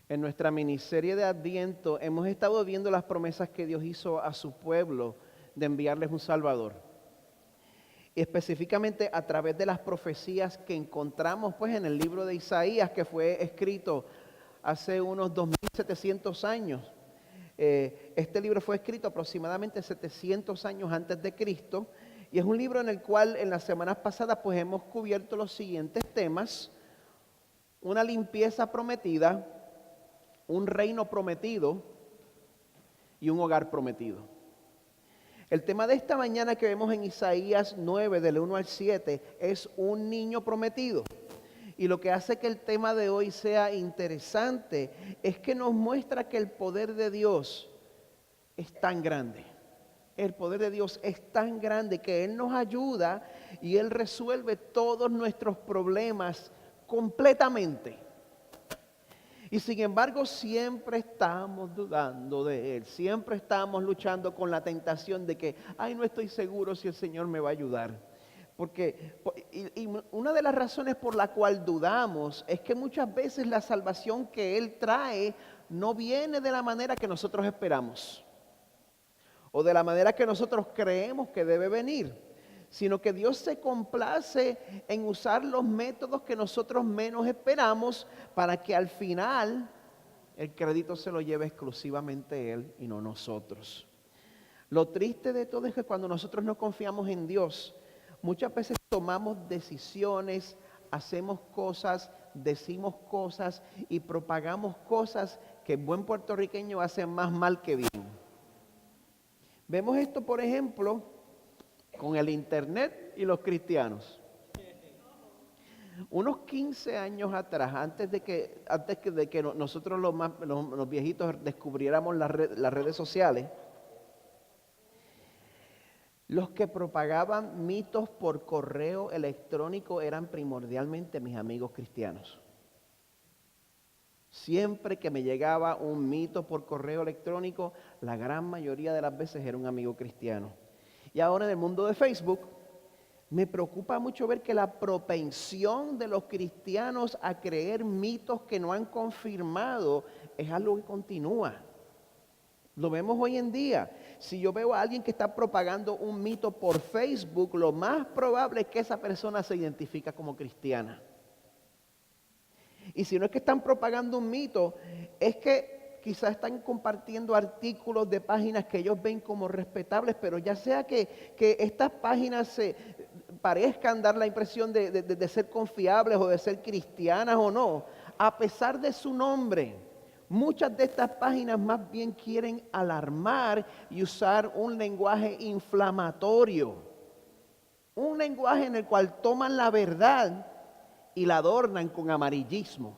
En nuestra miniserie de Adviento hemos estado viendo las promesas que Dios hizo a su pueblo de enviarles un Salvador. Y específicamente a través de las profecías que encontramos pues en el libro de Isaías, que fue escrito hace unos 2700 años. Este libro fue escrito aproximadamente 700 años antes de Cristo y es un libro en el cual en las semanas pasadas pues hemos cubierto los siguientes temas: una limpieza prometida, un reino prometido y un hogar prometido. El tema de esta mañana que vemos en Isaías 9 del 1 al 7 es un niño prometido. Y lo que hace que el tema de hoy sea interesante es que nos muestra que el poder de Dios es tan grande. El poder de Dios es tan grande que Él nos ayuda y Él resuelve todos nuestros problemas completamente. Y sin embargo siempre estamos dudando de Él, siempre estamos luchando con la tentación de que, no estoy seguro si el Señor me va a ayudar. Y una de las razones por la cual dudamos es que muchas veces la salvación que Él trae no viene de la manera que nosotros esperamos o de la manera que nosotros creemos que debe venir, sino que Dios se complace en usar los métodos que nosotros menos esperamos para que al final el crédito se lo lleve exclusivamente Él y no nosotros. Lo triste de todo es que cuando nosotros no confiamos en Dios, muchas veces tomamos decisiones, hacemos cosas, decimos cosas y propagamos cosas que el buen puertorriqueño hace más mal que bien. Vemos esto, por ejemplo, con el internet y los cristianos. Unos 15 años atrás, antes de que nosotros los viejitos descubriéramos las redes sociales, los que propagaban mitos por correo electrónico eran primordialmente mis amigos cristianos. Siempre que me llegaba un mito por correo electrónico, la gran mayoría de las veces era un amigo cristiano. Y ahora en el mundo de Facebook, me preocupa mucho ver que la propensión de los cristianos a creer mitos que no han confirmado es algo que continúa. Lo vemos hoy en día. Si yo veo a alguien que está propagando un mito por Facebook, lo más probable es que esa persona se identifica como cristiana. Y si no es que están propagando un mito, es que quizás están compartiendo artículos de páginas que ellos ven como respetables, pero ya sea que estas páginas se parezcan dar la impresión de ser confiables o de ser cristianas o no, a pesar de su nombre, muchas de estas páginas más bien quieren alarmar y usar un lenguaje inflamatorio, un lenguaje en el cual toman la verdad y la adornan con amarillismo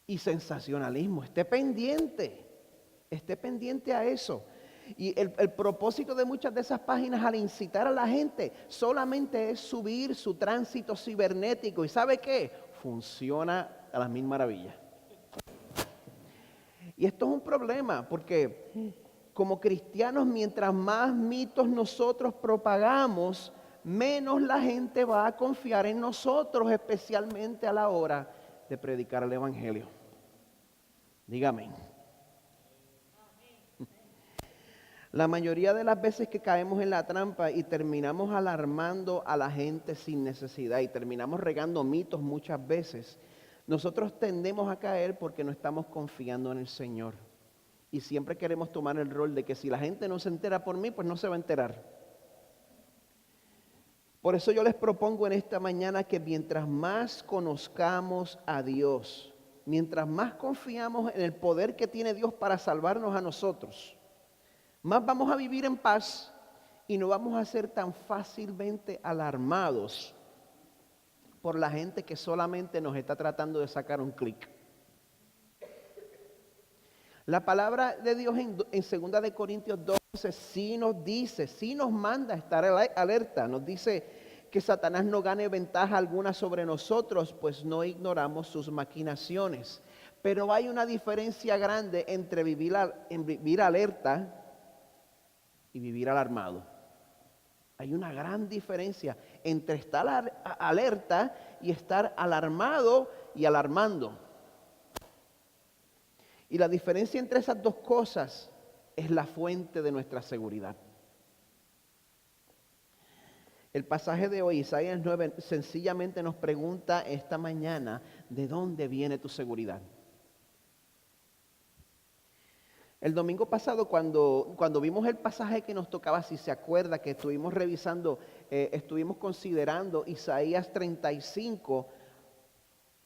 y sensacionalismo. Esté pendiente a eso. Y el propósito de muchas de esas páginas al incitar a la gente solamente es subir su tránsito cibernético. ¿Y sabe qué? Funciona a las mil maravillas. Y esto es un problema porque como cristianos, mientras más mitos nosotros propagamos, menos la gente va a confiar en nosotros, especialmente a la hora de predicar el evangelio. Dígame. La mayoría de las veces que caemos en la trampa y terminamos alarmando a la gente sin necesidad y terminamos regando mitos muchas veces, nosotros tendemos a caer porque no estamos confiando en el Señor. Y siempre queremos tomar el rol de que si la gente no se entera por mí, pues no se va a enterar. Por eso yo les propongo en esta mañana que mientras más conozcamos a Dios, mientras más confiamos en el poder que tiene Dios para salvarnos a nosotros, más vamos a vivir en paz y no vamos a ser tan fácilmente alarmados por la gente que solamente nos está tratando de sacar un clic. La palabra de Dios en 2 de Corintios 12 sí nos manda a estar alerta. Nos dice que Satanás no gane ventaja alguna sobre nosotros, pues no ignoramos sus maquinaciones. Pero hay una diferencia grande entre vivir alerta y vivir alarmado. Hay una gran diferencia entre estar alerta y estar alarmado y alarmando. Y la diferencia entre esas dos cosas es la fuente de nuestra seguridad. El pasaje de hoy, Isaías 9, sencillamente nos pregunta esta mañana, ¿de dónde viene tu seguridad? El domingo pasado, cuando vimos el pasaje que nos tocaba, si se acuerda, que estuvimos revisando, estuvimos considerando Isaías 35,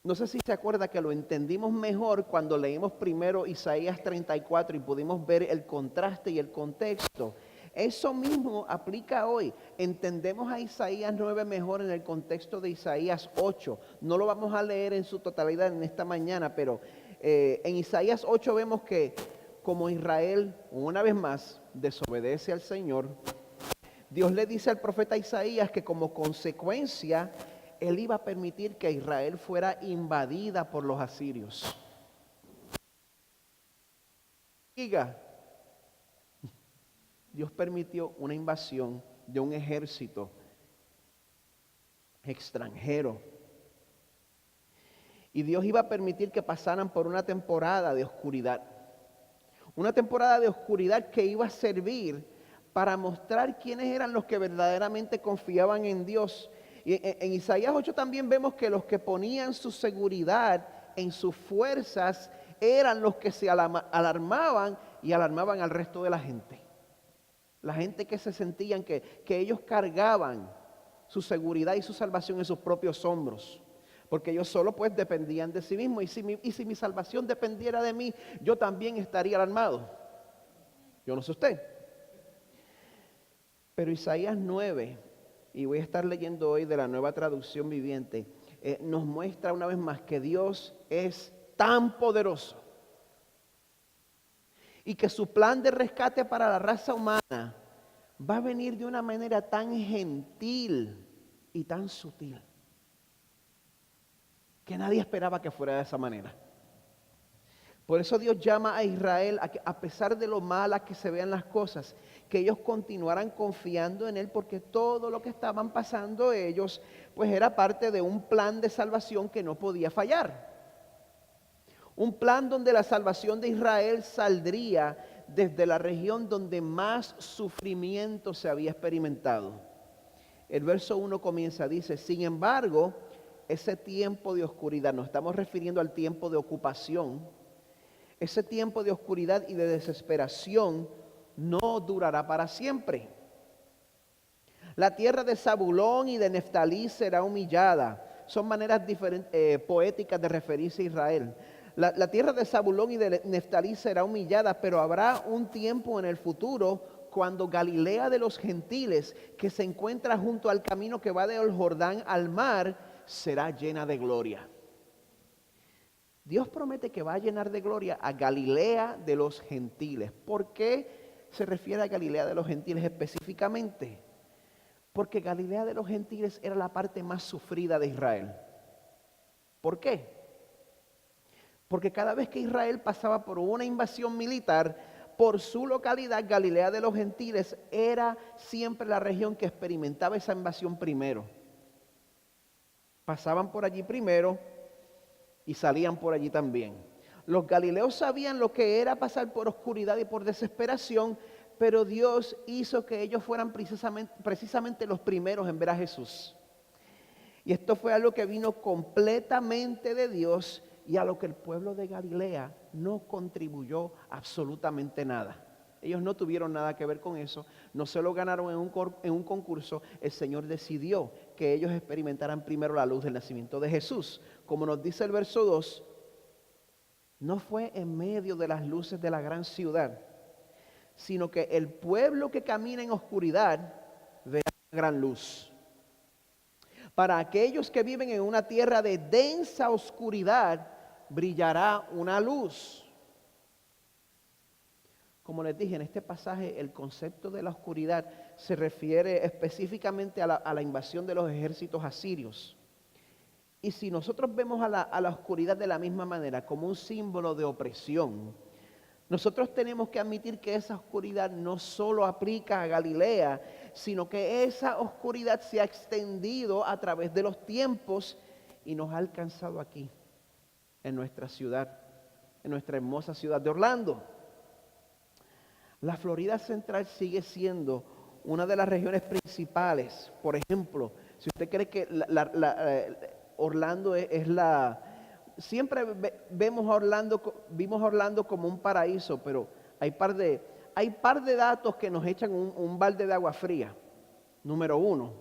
no sé si se acuerda que lo entendimos mejor cuando leímos primero Isaías 34 y pudimos ver el contraste y el contexto. Eso mismo aplica hoy. Entendemos a Isaías 9 mejor en el contexto de Isaías 8. No lo vamos a leer en su totalidad en esta mañana, pero en Isaías 8 vemos que como Israel, una vez más, desobedece al Señor, Dios le dice al profeta Isaías que como consecuencia, Él iba a permitir que Israel fuera invadida por los asirios. Diga, Dios permitió una invasión de un ejército extranjero. Y Dios iba a permitir que pasaran por una temporada de oscuridad. Una temporada de oscuridad que iba a servir para mostrar quiénes eran los que verdaderamente confiaban en Dios. Y en Isaías 8 también vemos que los que ponían su seguridad en sus fuerzas eran los que se alarmaban y alarmaban al resto de la gente. La gente que se sentían que ellos cargaban su seguridad y su salvación en sus propios hombros. Porque ellos solo pues dependían de sí mismos. Y si mi salvación dependiera de mí, yo también estaría alarmado. Yo no sé usted. Pero Isaías 9, y voy a estar leyendo hoy de la Nueva Traducción Viviente, nos muestra una vez más que Dios es tan poderoso. Y que su plan de rescate para la raza humana va a venir de una manera tan gentil y tan sutil que nadie esperaba que fuera de esa manera. Por eso Dios llama a Israel a que, a pesar de lo malas que se vean las cosas, que ellos continuaran confiando en Él, porque todo lo que estaban pasando ellos, pues era parte de un plan de salvación que no podía fallar. Un plan donde la salvación de Israel saldría desde la región donde más sufrimiento se había experimentado. El verso 1 comienza, dice, sin embargo, ese tiempo de oscuridad, nos estamos refiriendo al tiempo de ocupación, ese tiempo de oscuridad y de desesperación no durará para siempre. La tierra de Zabulón y de Neftalí será humillada. Son maneras poéticas de referirse a Israel. La tierra de Zabulón y de Neftalí será humillada, pero habrá un tiempo en el futuro cuando Galilea de los gentiles, que se encuentra junto al camino que va del Jordán al mar, será llena de gloria. Dios promete que va a llenar de gloria a Galilea de los gentiles. ¿Por qué se refiere a Galilea de los gentiles específicamente? Porque Galilea de los gentiles era la parte más sufrida de Israel. ¿Por qué? Porque cada vez que Israel pasaba por una invasión militar, por su localidad, Galilea de los gentiles era siempre la región que experimentaba esa invasión primero. Pasaban por allí primero y salían por allí también. Los galileos sabían lo que era pasar por oscuridad y por desesperación, pero Dios hizo que ellos fueran precisamente los primeros en ver a Jesús. Y esto fue algo que vino completamente de Dios y a lo que el pueblo de Galilea no contribuyó absolutamente nada. Ellos no tuvieron nada que ver con eso, no se lo ganaron en un concurso. El Señor decidió que ellos experimentaran primero la luz del nacimiento de Jesús. Como nos dice el verso 2, no fue en medio de las luces de la gran ciudad, sino que el pueblo que camina en oscuridad verá gran luz. Para aquellos que viven en una tierra de densa oscuridad, brillará una luz. Como les dije, en este pasaje el concepto de la oscuridad se refiere específicamente a la invasión de los ejércitos asirios. Y si nosotros vemos a la oscuridad de la misma manera, como un símbolo de opresión, nosotros tenemos que admitir que esa oscuridad no solo aplica a Galilea, sino que esa oscuridad se ha extendido a través de los tiempos y nos ha alcanzado aquí, en nuestra ciudad, en nuestra hermosa ciudad de Orlando. La Florida Central sigue siendo una de las regiones principales. Por ejemplo, si usted cree que Orlando es la... Siempre vimos a Orlando como un paraíso, pero hay par de datos que nos echan un balde de agua fría. Número uno,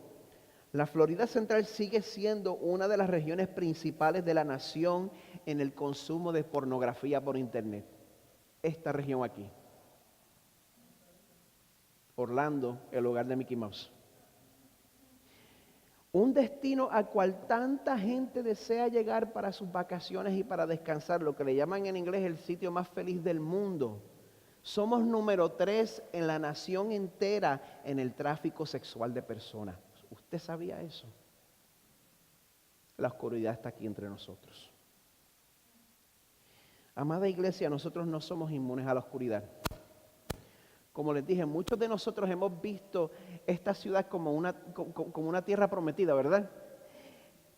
la Florida Central sigue siendo una de las regiones principales de la nación en el consumo de pornografía por internet. Esta región aquí. Orlando, el hogar de Mickey Mouse. Un destino al cual tanta gente desea llegar para sus vacaciones y para descansar, lo que le llaman en inglés el sitio más feliz del mundo. Somos número 3 en la nación entera en el tráfico sexual de personas. ¿Usted sabía eso? La oscuridad está aquí entre nosotros. Amada iglesia, nosotros no somos inmunes a la oscuridad. Como les dije, muchos de nosotros hemos visto esta ciudad como una tierra prometida, ¿verdad?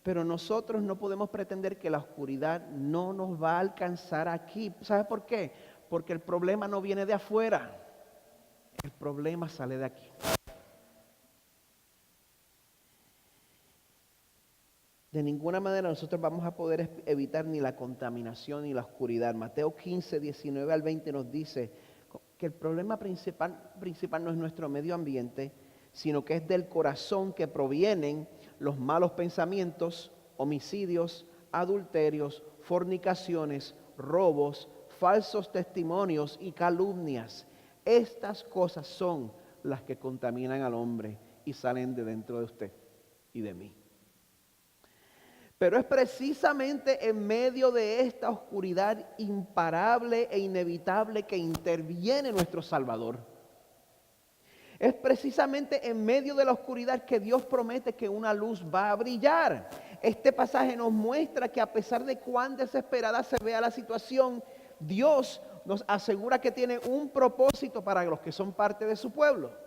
Pero nosotros no podemos pretender que la oscuridad no nos va a alcanzar aquí. ¿Sabe por qué? Porque el problema no viene de afuera. El problema sale de aquí. De ninguna manera nosotros vamos a poder evitar ni la contaminación ni la oscuridad. Mateo 15, 19 al 20 nos dice que el problema principal no es nuestro medio ambiente, sino que es del corazón que provienen los malos pensamientos, homicidios, adulterios, fornicaciones, robos, falsos testimonios y calumnias. Estas cosas son las que contaminan al hombre y salen de dentro de usted y de mí. Pero es precisamente en medio de esta oscuridad imparable e inevitable que interviene nuestro Salvador. Es precisamente en medio de la oscuridad que Dios promete que una luz va a brillar. Este pasaje nos muestra que a pesar de cuán desesperada se vea la situación, Dios nos asegura que tiene un propósito para los que son parte de su pueblo.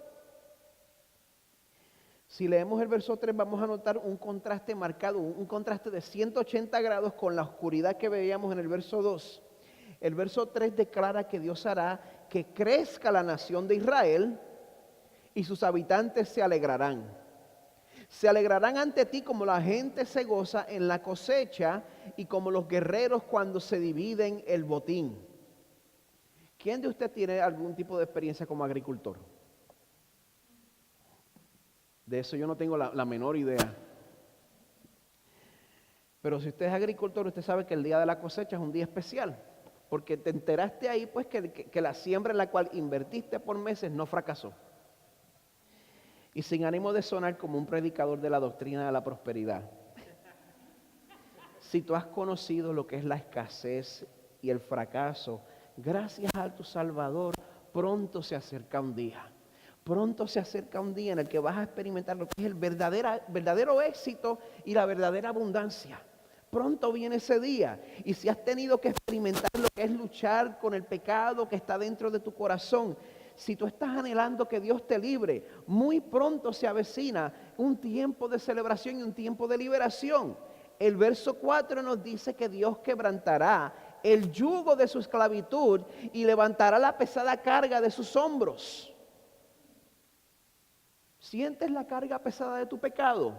Si leemos el verso 3 vamos a notar un contraste marcado, un contraste de 180 grados con la oscuridad que veíamos en el verso 2. El verso 3 declara que Dios hará que crezca la nación de Israel y sus habitantes se alegrarán. Se alegrarán ante ti como la gente se goza en la cosecha y como los guerreros cuando se dividen el botín. ¿Quién de ustedes tiene algún tipo de experiencia como agricultor? De eso yo no tengo la menor idea. Pero si usted es agricultor, usted sabe que el día de la cosecha es un día especial. Porque te enteraste ahí pues que la siembra en la cual invertiste por meses no fracasó. Y sin ánimo de sonar como un predicador de la doctrina de la prosperidad. Si tú has conocido lo que es la escasez y el fracaso, gracias a tu Salvador, pronto se acerca un día. Pronto se acerca un día en el que vas a experimentar lo que es el verdadero éxito y la verdadera abundancia. Pronto viene ese día. Y si has tenido que experimentar lo que es luchar con el pecado que está dentro de tu corazón, si tú estás anhelando que Dios te libre, muy pronto se avecina un tiempo de celebración y un tiempo de liberación. El verso 4 nos dice que Dios quebrantará el yugo de su esclavitud y levantará la pesada carga de sus hombros. ¿Sientes la carga pesada de tu pecado?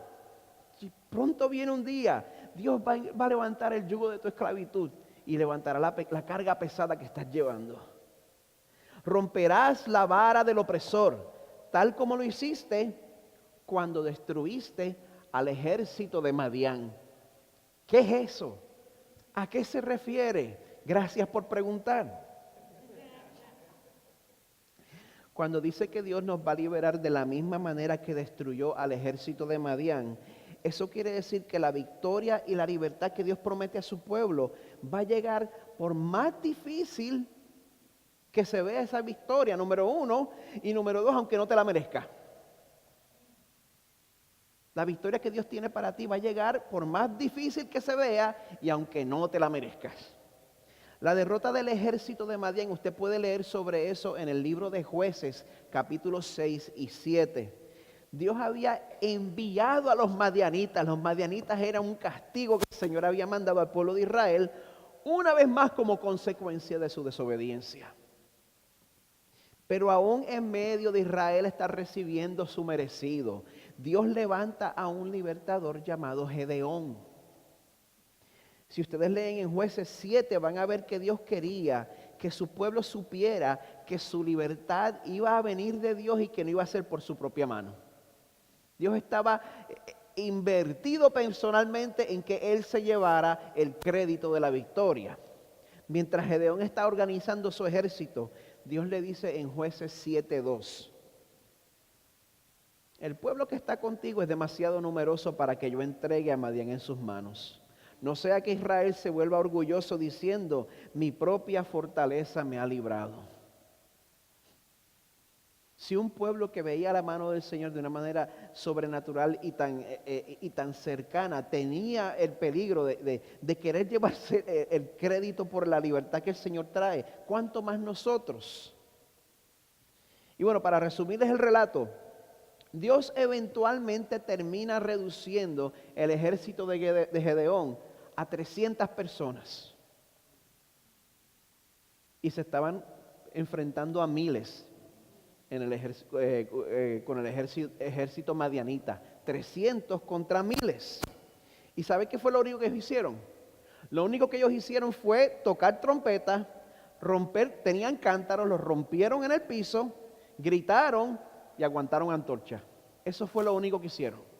Si pronto viene un día, Dios va a levantar el yugo de tu esclavitud y levantará la carga pesada que estás llevando. Romperás la vara del opresor, tal como lo hiciste cuando destruiste al ejército de Madián. ¿Qué es eso? ¿A qué se refiere? Gracias por preguntar. Cuando dice que Dios nos va a liberar de la misma manera que destruyó al ejército de Madián, eso quiere decir que la victoria y la libertad que Dios promete a su pueblo va a llegar por más difícil que se vea esa victoria, número 1, y número 2, aunque no te la merezca. La victoria que Dios tiene para ti va a llegar por más difícil que se vea y aunque no te la merezcas. La derrota del ejército de Madián, usted puede leer sobre eso en el libro de Jueces, capítulos 6 y 7. Dios había enviado a los madianitas. Los madianitas eran un castigo que el Señor había mandado al pueblo de Israel una vez más como consecuencia de su desobediencia. Pero aún en medio de Israel está recibiendo su merecido. Dios levanta a un libertador llamado Gedeón. Si ustedes leen en Jueces 7, van a ver que Dios quería que su pueblo supiera que su libertad iba a venir de Dios y que no iba a ser por su propia mano. Dios estaba invertido personalmente en que Él se llevara el crédito de la victoria. Mientras Gedeón está organizando su ejército, Dios le dice en Jueces 7:2: el pueblo que está contigo es demasiado numeroso para que yo entregue a Madián en sus manos. No sea que Israel se vuelva orgulloso diciendo, mi propia fortaleza me ha librado. Si un pueblo que veía la mano del Señor de una manera sobrenatural y tan cercana tenía el peligro de querer llevarse el crédito por la libertad que el Señor trae, ¿cuánto más nosotros? Y bueno, para resumirles el relato, Dios eventualmente termina reduciendo el ejército de Gedeón a 300 personas. Y se estaban enfrentando a miles en el con el ejército madianita. 300 contra miles. ¿Y sabe qué fue lo único que ellos hicieron? Lo único que ellos hicieron fue tocar trompetas, tenían cántaros, los rompieron en el piso, gritaron y aguantaron antorcha. Eso fue lo único que hicieron.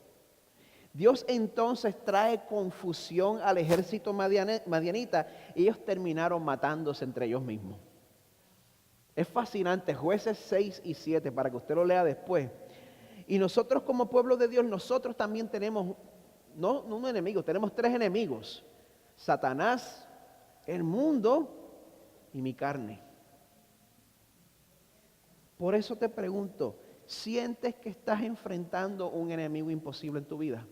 Dios entonces trae confusión al ejército madianita y ellos terminaron matándose entre ellos mismos. Es fascinante, Jueces 6 y 7, para que usted lo lea después. Y nosotros como pueblo de Dios, nosotros también tenemos, no un enemigo, tenemos 3 enemigos: Satanás, el mundo y mi carne. Por eso te pregunto, ¿sientes que estás enfrentando un enemigo imposible en tu vida?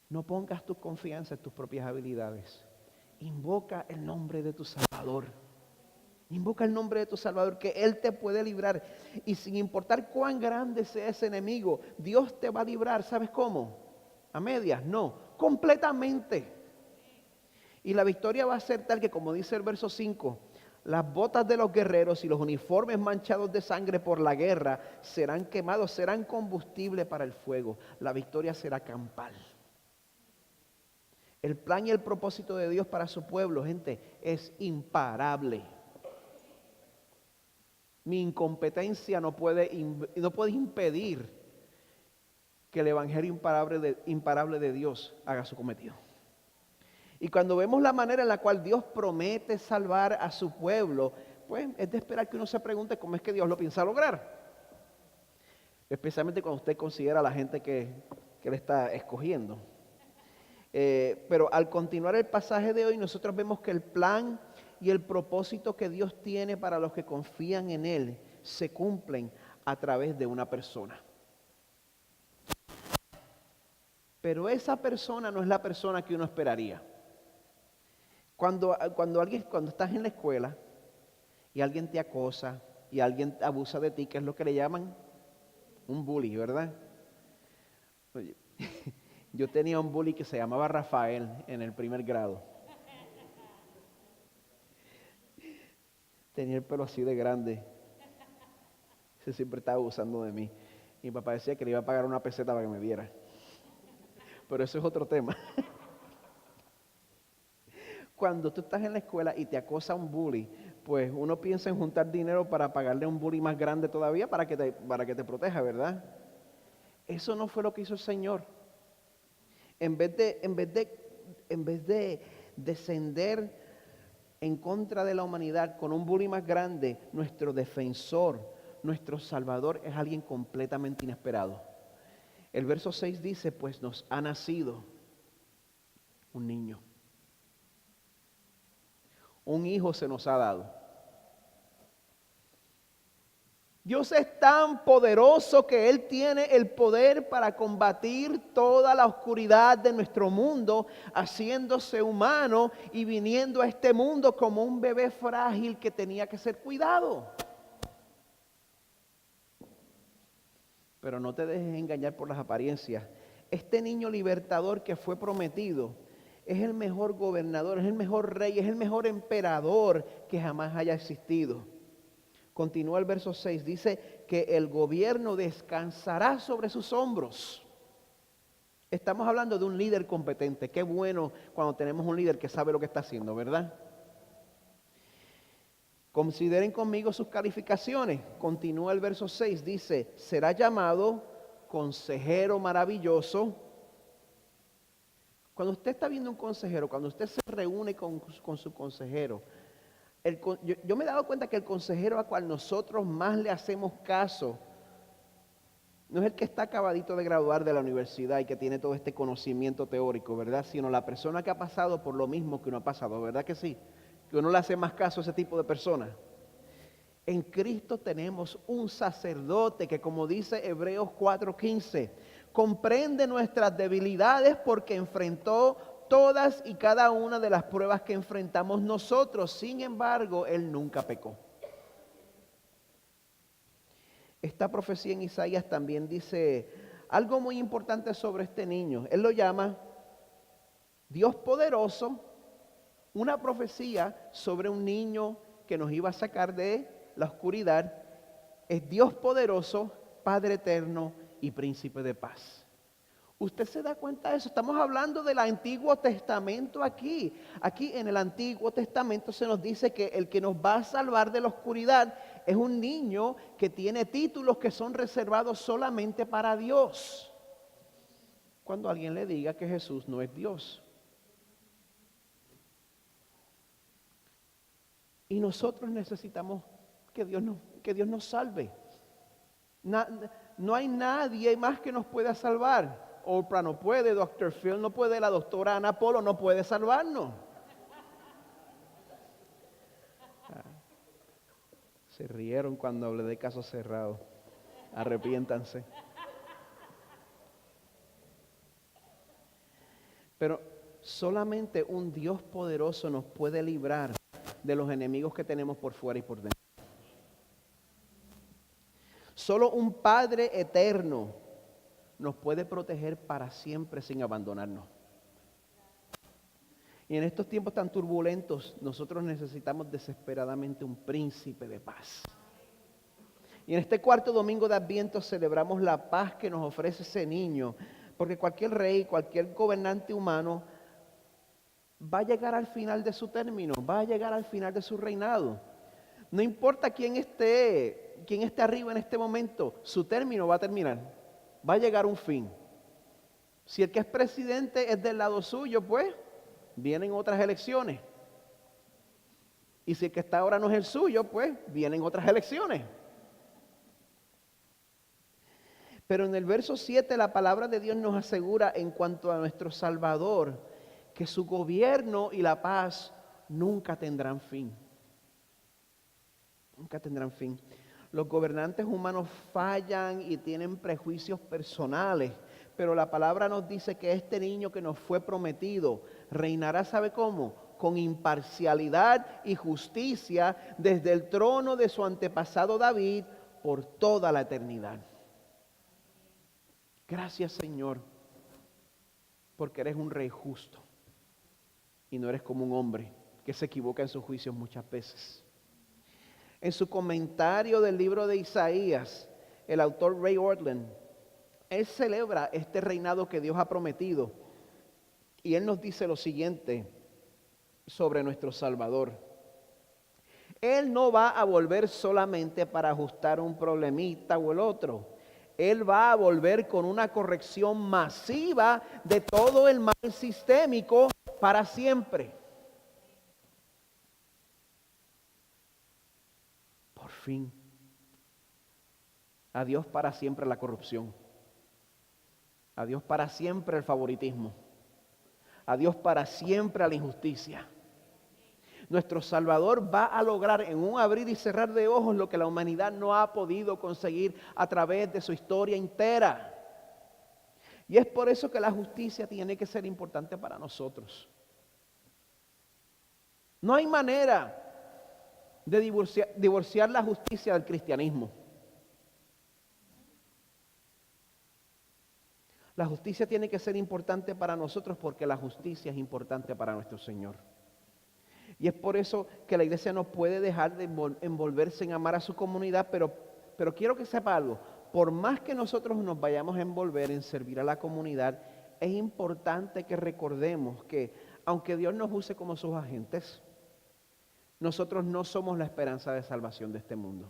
No pongas tu confianza en tus propias habilidades. Invoca el nombre de tu Salvador. Invoca el nombre de tu Salvador, que Él te puede librar. Y sin importar cuán grande sea ese enemigo, Dios te va a librar. ¿Sabes cómo? ¿A medias? No, completamente. Y la victoria va a ser tal que, como dice el verso 5, las botas de los guerreros y los uniformes manchados de sangre por la guerra serán quemados, serán combustible para el fuego. La victoria será campal. El plan y el propósito de Dios para su pueblo, gente, es imparable. Mi incompetencia no puede impedir que el evangelio imparable de Dios haga su cometido. Y cuando vemos la manera en la cual Dios promete salvar a su pueblo, pues es de esperar que uno se pregunte cómo es que Dios lo piensa lograr. Especialmente cuando usted considera a la gente que Él está escogiendo. Pero al continuar el pasaje de hoy, nosotros vemos que el plan y el propósito que Dios tiene para los que confían en Él se cumplen a través de una persona. Pero esa persona no es la persona que uno esperaría. Cuando estás en la escuela y alguien te acosa y alguien abusa de ti, ¿qué es lo que le llaman? Un bully, ¿verdad? Oye, yo tenía un bully que se llamaba Rafael en el primer grado. Tenía el pelo así de grande. Ese siempre estaba abusando de mí. Y mi papá decía que le iba a pagar una peseta para que me viera. Pero eso es otro tema. Cuando tú estás en la escuela y te acosa un bully, pues uno piensa en juntar dinero para pagarle a un bully más grande todavía para que te proteja, ¿verdad? Eso no fue lo que hizo el Señor. En vez de descender en contra de la humanidad con un bully más grande, nuestro defensor, nuestro Salvador es alguien completamente inesperado. El verso 6 dice, pues nos ha nacido un niño. Un hijo se nos ha dado. Dios es tan poderoso que Él tiene el poder para combatir toda la oscuridad de nuestro mundo, haciéndose humano y viniendo a este mundo como un bebé frágil que tenía que ser cuidado. Pero no te dejes engañar por las apariencias. Este niño libertador que fue prometido es el mejor gobernador, es el mejor rey, es el mejor emperador que jamás haya existido. Continúa el verso 6, dice que el gobierno descansará sobre sus hombros. Estamos hablando de un líder competente. Qué bueno cuando tenemos un líder que sabe lo que está haciendo, ¿verdad? Consideren conmigo sus calificaciones. Continúa el verso 6, dice, será llamado consejero maravilloso. Cuando usted está viendo un consejero, cuando usted se reúne con su consejero, yo me he dado cuenta que el consejero a cual nosotros más le hacemos caso, no es el que está acabadito de graduar de la universidad y que tiene todo este conocimiento teórico, ¿verdad? Sino la persona que ha pasado por lo mismo que uno ha pasado, ¿verdad que sí? Que uno le hace más caso a ese tipo de personas. En Cristo tenemos un sacerdote que, como dice Hebreos 4:15, comprende nuestras debilidades porque enfrentó todas y cada una de las pruebas que enfrentamos nosotros. Sin embargo, Él nunca pecó. Esta profecía en Isaías también dice algo muy importante sobre este niño. Él lo llama Dios poderoso, una profecía sobre un niño que nos iba a sacar de la oscuridad. Es Dios poderoso, Padre eterno y príncipe de paz. ¿Usted se da cuenta de eso? Estamos hablando del Antiguo Testamento aquí. Aquí en el Antiguo Testamento se nos dice que el que nos va a salvar de la oscuridad es un niño que tiene títulos que son reservados solamente para Dios. Cuando alguien le diga que Jesús no es Dios. Y nosotros necesitamos que Dios nos salve. No hay nadie más que nos pueda salvar. Oprah no puede, Dr. Phil no puede, la doctora Ana Polo no puede salvarnos. Se rieron cuando hablé de caso cerrado. Arrepiéntanse. Pero solamente un Dios poderoso nos puede librar de los enemigos que tenemos por fuera y por dentro. Solo un Padre eterno nos puede proteger para siempre sin abandonarnos. Y en estos tiempos tan turbulentos, nosotros necesitamos desesperadamente un príncipe de paz. Y en este cuarto domingo de Adviento celebramos la paz que nos ofrece ese niño, porque cualquier rey, cualquier gobernante humano va a llegar al final de su término, va a llegar al final de su reinado. No importa quién esté arriba en este momento, su término va a terminar. Va a llegar un fin. Si el que es presidente es del lado suyo, pues vienen otras elecciones. Y si el que está ahora no es el suyo, pues vienen otras elecciones. Pero en el verso 7 la palabra de Dios nos asegura en cuanto a nuestro Salvador que su gobierno y la paz nunca tendrán fin. Nunca tendrán fin. Los gobernantes humanos fallan y tienen prejuicios personales, pero la palabra nos dice que este niño que nos fue prometido reinará, ¿sabe cómo? Con imparcialidad y justicia desde el trono de su antepasado David por toda la eternidad. Gracias, Señor, porque eres un rey justo y no eres como un hombre que se equivoca en sus juicios muchas veces. En su comentario del libro de Isaías, el autor Ray Ortlund, él celebra este reinado que Dios ha prometido. Y él nos dice lo siguiente sobre nuestro Salvador. Él no va a volver solamente para ajustar un problemita o el otro. Él va a volver con una corrección masiva de todo el mal sistémico para siempre. Por fin. Adiós para siempre la corrupción. Adiós para siempre el favoritismo. Adiós para siempre la injusticia. Nuestro Salvador va a lograr en un abrir y cerrar de ojos lo que la humanidad no ha podido conseguir a través de su historia entera. Y es por eso que la justicia tiene que ser importante para nosotros. No hay manera de divorciar la justicia del cristianismo. La justicia tiene que ser importante para nosotros porque la justicia es importante para nuestro Señor. Y es por eso que la iglesia no puede dejar de envolverse en amar a su comunidad, pero quiero que sepa algo. Por más que nosotros nos vayamos a envolver en servir a la comunidad, es importante que recordemos que aunque Dios nos use como sus agentes, nosotros no somos la esperanza de salvación de este mundo.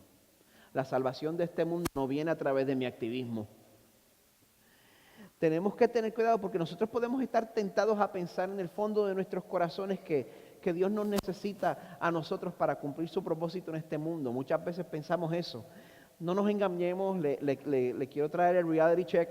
La salvación de este mundo no viene a través de mi activismo. Tenemos que tener cuidado porque nosotros podemos estar tentados a pensar en el fondo de nuestros corazones que Dios nos necesita a nosotros para cumplir su propósito en este mundo. Muchas veces pensamos eso. No nos engañemos, le quiero traer el reality check.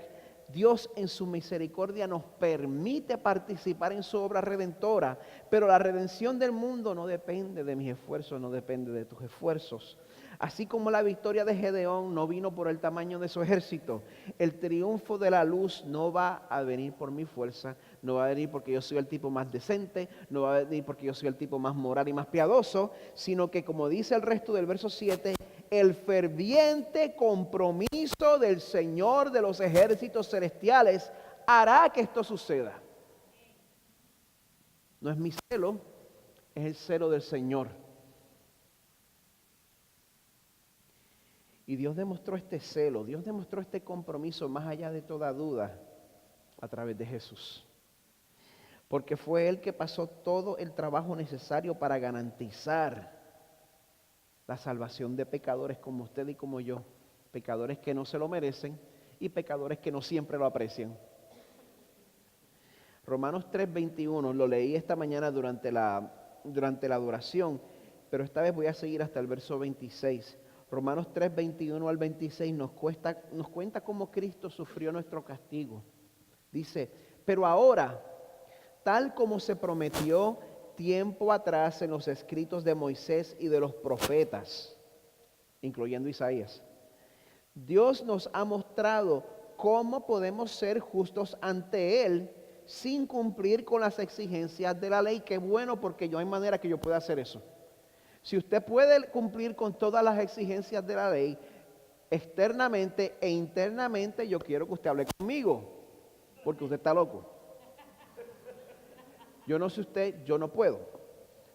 Dios en su misericordia nos permite participar en su obra redentora, pero la redención del mundo no depende de mis esfuerzos, no depende de tus esfuerzos. Así como la victoria de Gedeón no vino por el tamaño de su ejército, el triunfo de la luz no va a venir por mi fuerza, no va a venir porque yo soy el tipo más decente, no va a venir porque yo soy el tipo más moral y más piadoso, sino que como dice el resto del verso 7, el ferviente compromiso del Señor de los ejércitos celestiales hará que esto suceda. No es mi celo, es el celo del Señor. Y Dios demostró este celo, Dios demostró este compromiso más allá de toda duda a través de Jesús. Porque fue Él que pasó todo el trabajo necesario para garantizar la salvación de pecadores como usted y como yo. Pecadores que no se lo merecen y pecadores que no siempre lo aprecian. Romanos 3:21, lo leí esta mañana durante la adoración, pero esta vez voy a seguir hasta el verso 26. Romanos 3:21 al 26 nos cuenta cómo Cristo sufrió nuestro castigo. Dice, pero ahora, tal como se prometió tiempo atrás en los escritos de Moisés y de los profetas, incluyendo Isaías, Dios nos ha mostrado cómo podemos ser justos ante Él sin cumplir con las exigencias de la ley. Qué bueno, porque no hay manera que yo pueda hacer eso. Si usted puede cumplir con todas las exigencias de la ley, externamente e internamente, yo quiero que usted hable conmigo, porque usted está loco. Yo no sé usted, yo no puedo.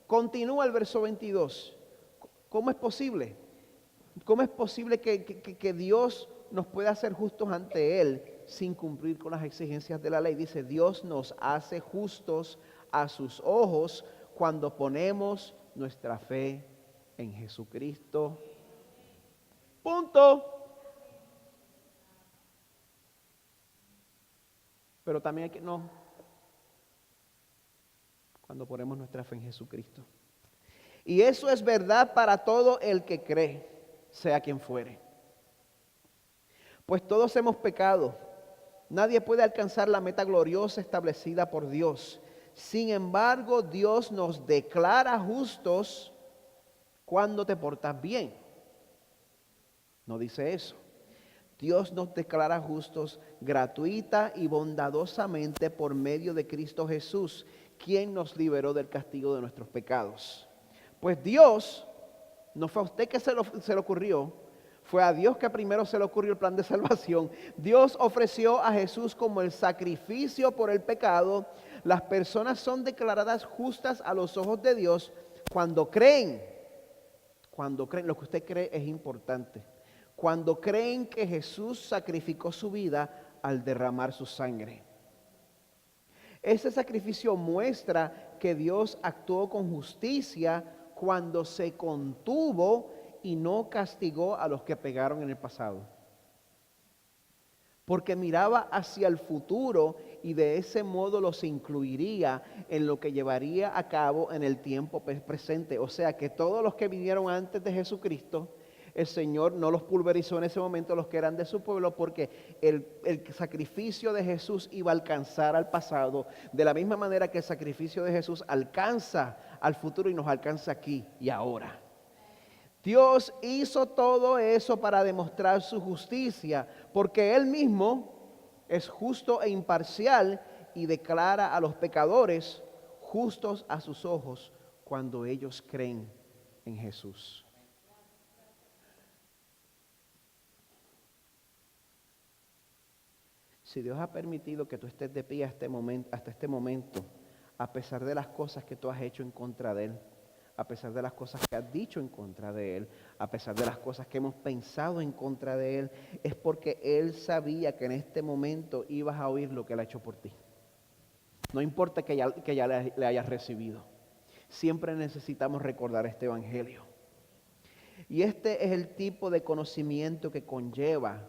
Continúa el verso 22. ¿Cómo es posible? ¿Cómo es posible que Dios nos pueda hacer justos ante Él sin cumplir con las exigencias de la ley? Dice, Dios nos hace justos a sus ojos cuando ponemos nuestra fe en Jesucristo. Punto. Pero también hay que, no, cuando ponemos nuestra fe en Jesucristo. Y eso es verdad para todo el que cree, sea quien fuere. Pues todos hemos pecado. Nadie puede alcanzar la meta gloriosa establecida por Dios. Sin embargo, Dios nos declara justos cuando te portas bien. No dice eso. Dios nos declara justos gratuita y bondadosamente por medio de Cristo Jesús, quien nos liberó del castigo de nuestros pecados. Pues Dios, no fue a usted que se le ocurrió, fue a Dios que primero se le ocurrió el plan de salvación. Dios ofreció a Jesús como el sacrificio por el pecado. Las personas son declaradas justas a los ojos de Dios cuando creen. Cuando creen, lo que usted cree es importante. Cuando creen que Jesús sacrificó su vida al derramar su sangre. Ese sacrificio muestra que Dios actuó con justicia cuando se contuvo y no castigó a los que pecaron en el pasado. Porque miraba hacia el futuro y de ese modo los incluiría en lo que llevaría a cabo en el tiempo presente. O sea que todos los que vinieron antes de Jesucristo, el Señor no los pulverizó en ese momento, los que eran de su pueblo, porque el sacrificio de Jesús iba a alcanzar al pasado, de la misma manera que el sacrificio de Jesús alcanza al futuro y nos alcanza aquí y ahora. Dios hizo todo eso para demostrar su justicia, porque Él mismo es justo e imparcial y declara a los pecadores justos a sus ojos cuando ellos creen en Jesús. Si Dios ha permitido que tú estés de pie hasta este momento, a pesar de las cosas que tú has hecho en contra de Él, a pesar de las cosas que has dicho en contra de Él, a pesar de las cosas que hemos pensado en contra de Él, es porque Él sabía que en este momento ibas a oír lo que Él ha hecho por ti. No importa que ya le hayas recibido. Siempre necesitamos recordar este evangelio. Y este es el tipo de conocimiento que conlleva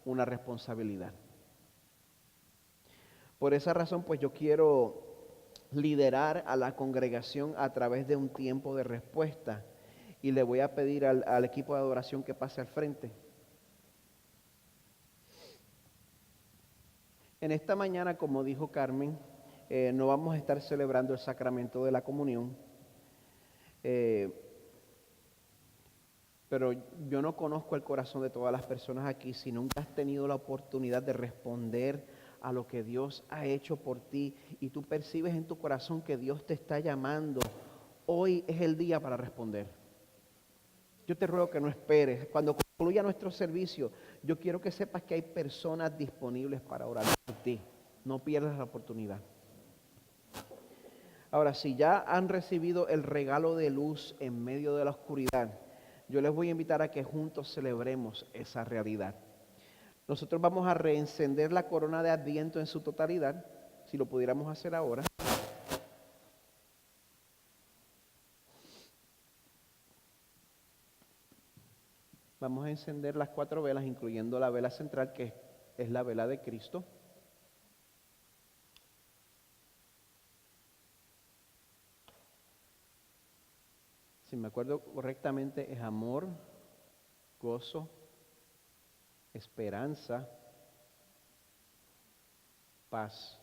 una responsabilidad. Por esa razón, pues yo quiero liderar a la congregación a través de un tiempo de respuesta. Y le voy a pedir al equipo de adoración que pase al frente. En esta mañana, como dijo Carmen, no vamos a estar celebrando el sacramento de la comunión. Pero yo no conozco el corazón de todas las personas aquí. Si nunca has tenido la oportunidad de responder a lo que Dios ha hecho por ti y tú percibes en tu corazón que Dios te está llamando, hoy es el día para responder. Yo te ruego que no esperes. Cuando concluya nuestro servicio, yo quiero que sepas que hay personas disponibles para orar por ti. No pierdas la oportunidad. Ahora, si ya han recibido el regalo de luz en medio de la oscuridad, yo les voy a invitar a que juntos celebremos esa realidad. Nosotros vamos a reencender la corona de Adviento en su totalidad, si lo pudiéramos hacer ahora. Vamos a encender las 4 velas, incluyendo la vela central, que es la vela de Cristo. Si me acuerdo correctamente, es amor, gozo, esperanza, paz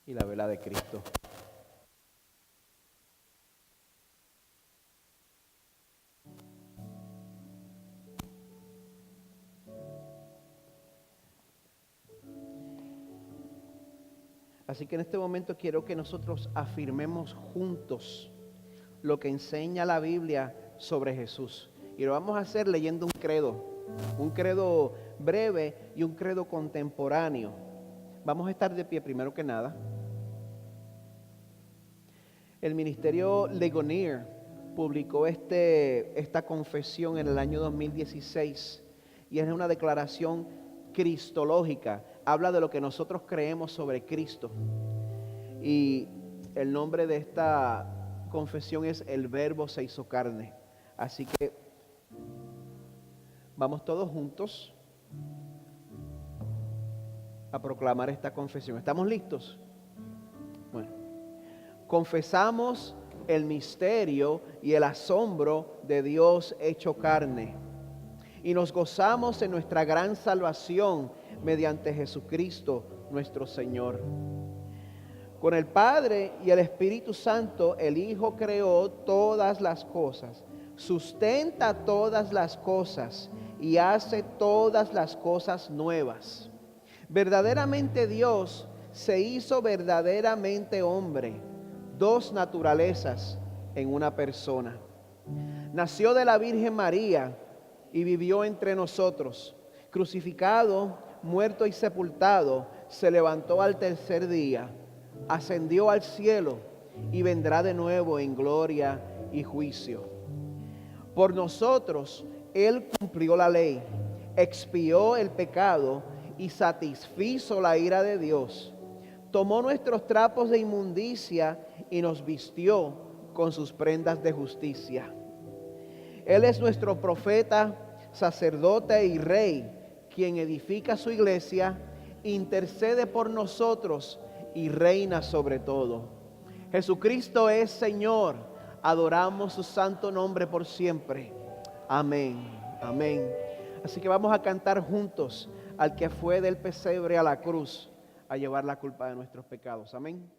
y la vela de Cristo. Así que en este momento quiero que nosotros afirmemos juntos lo que enseña la Biblia sobre Jesús. Y lo vamos a hacer leyendo un credo breve y un credo contemporáneo. Vamos a estar de pie primero que nada. El Ministerio Ligonier publicó esta confesión en el año 2016 y es una declaración cristológica. Habla de lo que nosotros creemos sobre Cristo. Y el nombre de esta confesión es El Verbo se hizo carne. Así que vamos todos juntos a proclamar esta confesión. ¿Estamos listos? Bueno, confesamos el misterio y el asombro de Dios hecho carne y nos gozamos en nuestra gran salvación mediante Jesucristo nuestro Señor. Con el Padre y el Espíritu Santo, el Hijo creó todas las cosas, sustenta todas las cosas y hace todas las cosas nuevas. Verdaderamente Dios se hizo verdaderamente hombre, 2 naturalezas en una persona. Nació de la Virgen María y vivió entre nosotros. Crucificado, muerto y sepultado, se levantó al tercer día, ascendió al cielo y vendrá de nuevo en gloria y juicio. Por nosotros, Él cumplió la ley, expió el pecado y satisfizo la ira de Dios. Tomó nuestros trapos de inmundicia y nos vistió con sus prendas de justicia. Él es nuestro profeta, sacerdote y rey, quien edifica su iglesia, intercede por nosotros y reina sobre todo. Jesucristo es Señor. Adoramos su santo nombre por siempre. Amén. Amén. Así que vamos a cantar juntos al que fue del pesebre a la cruz a llevar la culpa de nuestros pecados. Amén.